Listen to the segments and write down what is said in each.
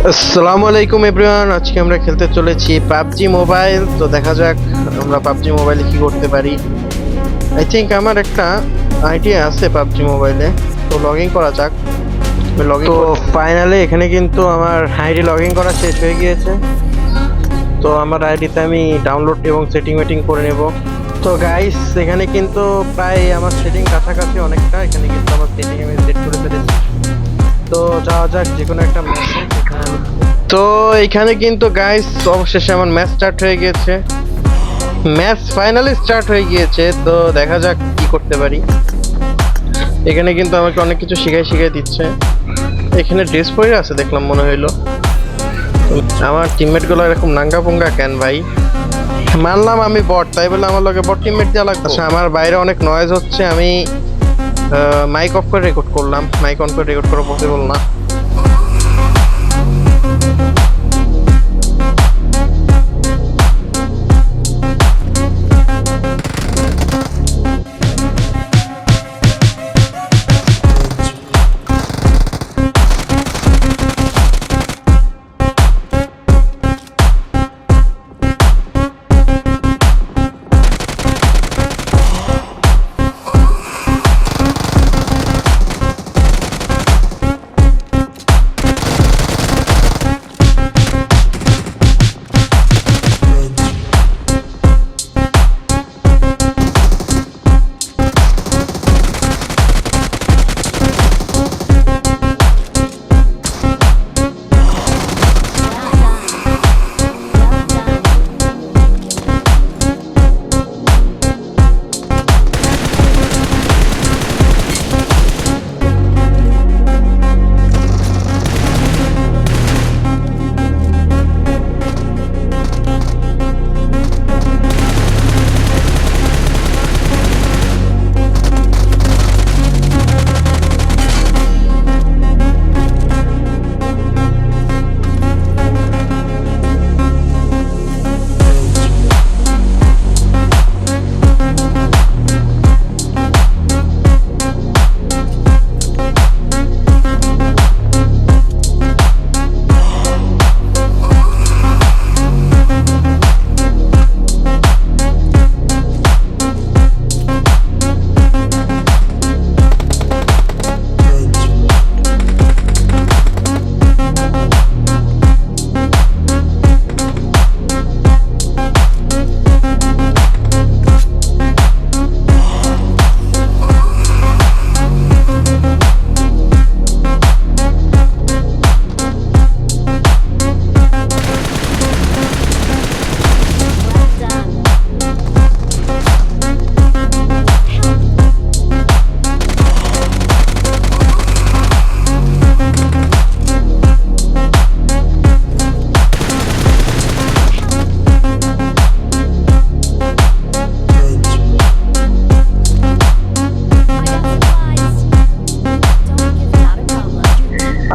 আসসালামু আলাইকুম এভরিওয়ান, আজকে আমরা খেলতে চলেছি পাবজি মোবাইল। তো দেখা যাক আমরা পাবজি মোবাইলে কি করতে পারি। আই থিঙ্ক আমার একটা আইডিয়া আছে পাবজি মোবাইলে, তো লগ ইন করা যাক। তো ফাইনালি এখানে কিন্তু আমার আইডি লগ ইন করা শেষ হয়ে গিয়েছে। তো আমার আইডিতে আমি ডাউনলোড এবং সেটিং মেটিং করে নেব। তো গাইস, এখানে কিন্তু প্রায় আমার সেটিং কাছাকাছি অনেকটা। এখানে কিন্তু আমার সেটিং আমি সেট করে ফেলেছি। তো যাওয়া যাক যে কোনো একটা ম্যাচে। তো এখানে কিন্তু গাইস অবশেষে আমার ম্যাচ স্টার্ট হয়ে গিয়েছে। ম্যাচ ফাইনালি স্টার্ট হয়ে গিয়েছে। তো দেখা যাক কি করতে পারি। এখানে কিন্তু আমাকে অনেক কিছু শিখাই দিচ্ছে। এখানে ড্রেস পরে আছে দেখলাম, মনে হইলো। আমার টিমমেট গুলো এরকম নাঙ্গা পুঙ্গা কেন ভাই? মানলাম আমি বট, তাই বলে আমার লগে বট টিমমেট দেওয়া লাগবে? আচ্ছা, আমার বাইরে অনেক নয়েজ হচ্ছে। আমি মাইক অফ করে রেকর্ড করলাম, মাইক অন করে রেকর্ড করা পসিবল না।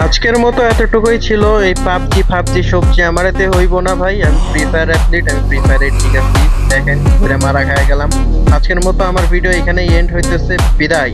আজকের মতো এতটুকুই ছিল। এই পাবজি সবজি আমার এতে হইব না ভাই। আমি ফ্রি ফায়ার অ্যাথলিট, আমি ফ্রি ফায়ারে ঠিক আছি। দেখেন ঘুরে মারা খেয়ে গেলাম। আজকের মতো আমার ভিডিও এখানেই এন্ড হইতেছে। বিদায়।